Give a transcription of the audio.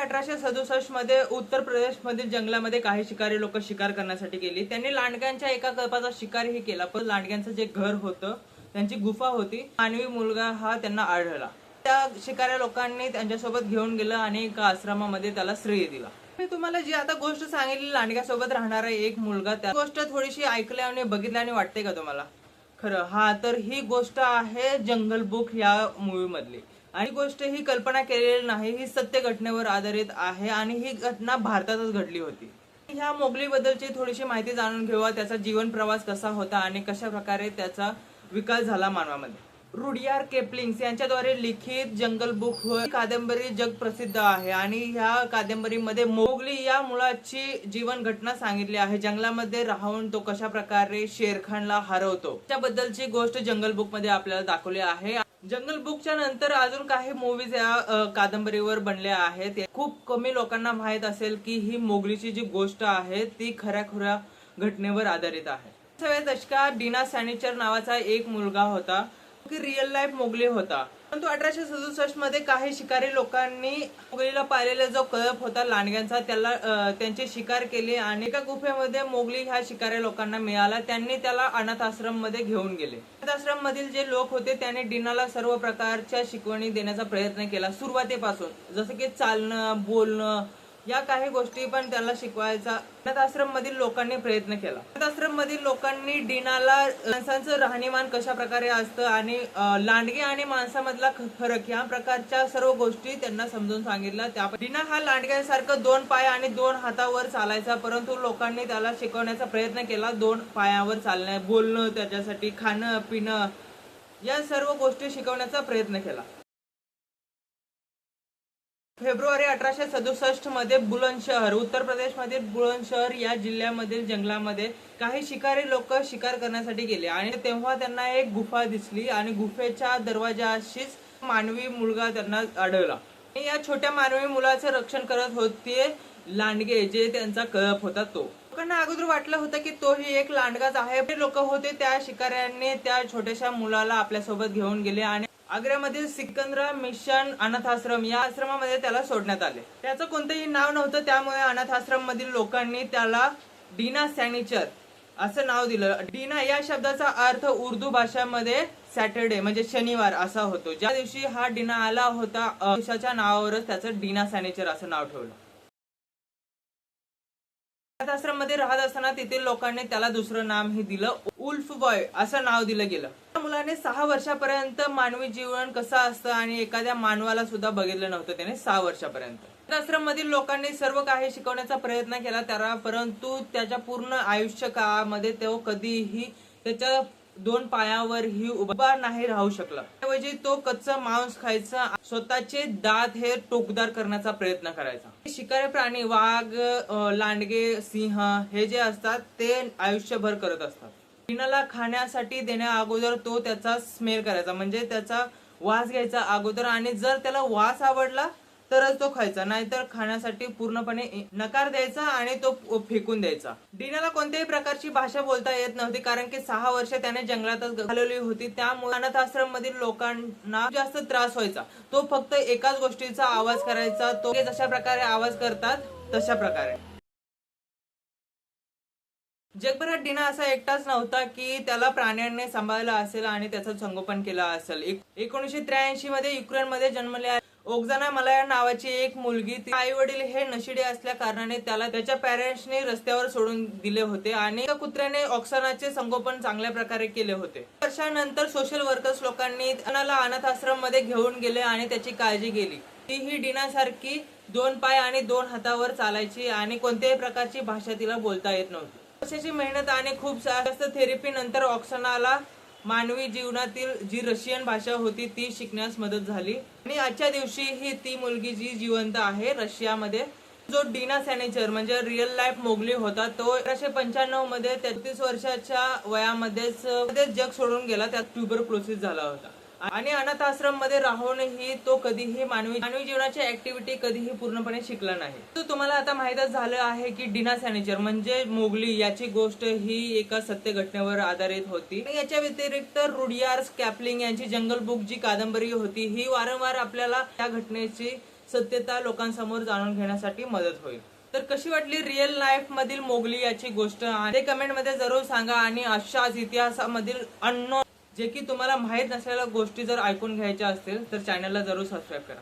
1867 मध्ये उत्तर प्रदेशमधील जंगलामध्ये काही शिकारी लोक शिकार करण्यासाठी गेली. त्यांनी लांडग्यांच्या एका कळपाचा शिकारही केला, पण लांडग्यांचं जे घर होतं, त्यांची गुफा होती, मानवी मुलगा हा त्यांना आढळला. त्या शिकाऱ्या लोकांनी त्यांच्यासोबत घेऊन गेलं आणि एका आश्रमामध्ये त्याला श्रेय दिला. मी तुम्हाला जी आता गोष्ट सांगितली, लांडग्यासोबत राहणारा एक मुलगा, त्या गोष्ट थोडीशी ऐकल्या आणि बघितल्याने वाटते का तुम्हाला? खरं हा तर ही गोष्ट आहे जंगल बुक या मूवी मधली. आणि गोष्ट ही कल्पना केलेली नाही, ही सत्य घटनेवर आधारित आहे आणि ही घटना भारतातच घडली होती. ह्या मोगली बद्दलची थोडीशी माहिती जाणून घेऊया. त्याचा जीवन प्रवास कसा होता आणि कशा प्रकारे त्याचा विकास झाला मानवामध्ये. रुडयार्ड किपलिंग यांच्याद्वारे लिखित जंगल बुक ही कादंबरी जग प्रसिद्ध आहे आणि ह्या कादंबरीमध्ये मोगली या मुलाची जीवन घटना सांगितली आहे. जंगलामध्ये राहून तो कशा प्रकारे शेरखानला हरवतो त्याबद्दलची गोष्ट जंगल बुक मध्ये आपल्याला दाखवली आहे. जंगल बुकच्या नंतर अजून काही मूवीज या कादंबरीवर बनल्या आहेत. खूप कमी लोकांना माहित असेल की ही मोगलीची जी गोष्ट आहे ती खऱ्या घटनेवर आधारित आहे. 20व्या दशकात डीना सॅनिचर नावाचा एक मुलगा होता की रिअल लाईफ मोगली होता. परंतु 1867 मध्ये काही शिकारी लोकांनी मोगलीला पाहिलेला जो कळप होता लांडग्यांचा, त्याला त्यांची शिकार केली आणि एका गुफेमध्ये मोगली ह्या शिकारी लोकांना मिळाला. त्यांनी त्याला अनाथ आश्रम मध्ये घेऊन गेले. अनाथ आश्रम मधील जे लोक होते त्यांनी डीनाला सर्व प्रकारच्या शिकवणी देण्याचा प्रयत्न केला सुरुवातीपासून, जसं की चालणं, बोलणं या काही गोष्टी पण त्याला शिकवायचा अनाथ आश्रम मधील लोकांनी प्रयत्न केला. अनाथ आश्रम मधील लोकांनी डीनाला माणसांचं राहणीमान कशा प्रकारे असतं आणि लांडगे आणि माणसामधला फरक या प्रकारच्या सर्व गोष्टी त्यांना समजून सांगितल्या. त्या डीना हा लांडग्यांसारखं 2 पाय आणि 2 हातावर चालायचा, परंतु लोकांनी त्याला शिकवण्याचा प्रयत्न केला 2 पायावर चालणं, बोलणं, त्याच्यासाठी खाणं पिणं या सर्व गोष्टी शिकवण्याचा प्रयत्न केला. फेब्रुवारी 1867 मध्ये बुलंदशहर, उत्तर प्रदेशमधील बुलंदशहर या जिल्ह्यामधील जंगलामध्ये काही शिकारी लोक शिकार करण्यासाठी गेले आणि तेव्हा त्यांना एक गुफा दिसली आणि गुफेच्या दरवाजाशीच मानवी मुलगा त्यांना आढळला. या छोट्या मानवी मुलाचे रक्षण करत होते लांडगे, जे त्यांचा कळप होता तो. लोकांना अगोदर वाटलं होतं की तोही एक लांडगाच आहे. ते लोक होते त्या शिकाऱ्यांनी त्या छोट्याशा मुलाला आपल्यासोबत घेऊन गेले आणि आग्र्यामधील सिकंदरा मिशन अनाथ आश्रम या आश्रमामध्ये त्याला सोडण्यात आले. त्याचं कोणतंही नाव नव्हतं, त्यामुळे अनाथ आश्रम मधील लोकांनी त्याला डीना सॅनिचर असं नाव दिलं. डीना या शब्दाचा अर्थ उर्दू भाषेमध्ये सॅटरडे म्हणजे शनिवार असा होतो. ज्या दिवशी हा डीना आला होता दिवसाच्या नावावरच त्याचं डीना सॅनिचर असं नाव ठेवलं. अनाथ आश्रम मध्ये राहत असताना तेथील लोकांनी त्याला दुसरं नामही दिलं, उल्फ बॉय असं नाव दिलं गेलं. त्या मुलाने 6 वर्षापर्यंत मानवी जीवन कसं असतं आणि एखाद्या मानवाला सुद्धा बघितलं नव्हतं त्याने 6 वर्षापर्यंत. अनाथ आश्रम मधील लोकांनी सर्व काही शिकवण्याचा प्रयत्न केला त्याला, परंतु त्याच्या पूर्ण आयुष्य काळामध्ये तो कधीही त्याच्या 2 पायावरही उभा नाही राहू शकला. त्याऐवजी तो कच्चं मांस खायचा, स्वतःचे दात हे टोकदार करण्याचा प्रयत्न करायचा. शिकारी प्राणी वाघ, लांडगे, सिंह हे जे असतात ते आयुष्यभर करत असतात. डीनाला खाण्यासाठी देण्या अगोदर तो त्याचा स्मेल करायचा, म्हणजे त्याचा वास घ्यायचा अगोदर, आणि जर त्याला वास आवडला तरच तो खायचा, नाहीतर खाण्यासाठी पूर्णपणे नकार द्यायचा आणि तो फेकून द्यायचा. डीनाला कोणत्याही प्रकारची भाषा बोलता येत नव्हती, कारण की 6 वर्ष त्याने जंगलातच घालवली होती. त्यामुळे अनाथ आश्रम मधील लोकांना जास्त त्रास व्हायचा. तो फक्त एकाच गोष्टीचा आवाज करायचा, तो जशा प्रकारे आवाज करतात तशा प्रकारे. जगभरात डीना असा एकटाच नव्हता की त्याला प्राण्यांनी सांभाळलं असेल आणि त्याचं संगोपन केलं असेल. 1983 मध्ये युक्रेन मध्ये जन्मले ओक्साना मलाया नावाची एक मुलगी. आई वडील हे नशिडे असल्या कारणाने त्याला त्याच्या पॅरेंट्सने रस्त्यावर सोडून दिले होते आणि त्या कुत्र्याने ओक्सानाचे संगोपन चांगल्या प्रकारे केले होते. वर्षानंतर सोशल वर्कर्स लोकांनी त्याला अनाथ आश्रम मध्ये घेऊन गेले आणि त्याची काळजी केली. तीही डीना सारखी 2 पाय आणि 2 हातावर चालायची आणि कोणत्याही प्रकारची भाषा तिला बोलता येत नव्हती. वर्षाची मेहनत आणि खूप जास्त थेरपी नंतर ओक्सानाला मानवी जीवनातील जी रशियन भाषा होती ती शिकण्यास मदत झाली आणि आजच्या दिवशी ही ती मुलगी जी जिवंत आहे रशियामध्ये. जो डीना सॅनिचर म्हणजे रिअल लाईफ मोगली होता तो 1895 मध्ये 33 वर्षाच्या वयामध्येच जग सोडून गेला. त्यात ट्युबरक्लोसिस झाला होता आणि अनाथ आश्रम मध्ये राहूनही तो कधीही मानवी जीवनाची ऍक्टिव्हिटी कधीही पूर्णपणे शिकला नाही. तो तुम्हाला आता माहीतच झालं आहे की डीना सॅनिचर म्हणजे मोगली याची गोष्ट ही एका सत्य घटनेवर आधारित होती. याच्या व्यतिरिक्त रुडयार्ड किपलिंग यांची जंगल बुक जी कादंबरी होती ही वारंवार आपल्याला त्या घटनेची सत्यता लोकांसमोर जाणून घेण्यासाठी मदत होईल. तर कशी वाटली रिअल लाईफ मधील मोगली याची गोष्ट ते कमेंट मध्ये जरूर सांगा. आणि अशाच इतिहासामधील अननोन जे की तुम्हाला माहित नसलेल्या गोष्टी जर ऐकून घ्यायच्या असतील तर चॅनलला जरूर सबस्क्राईब करा.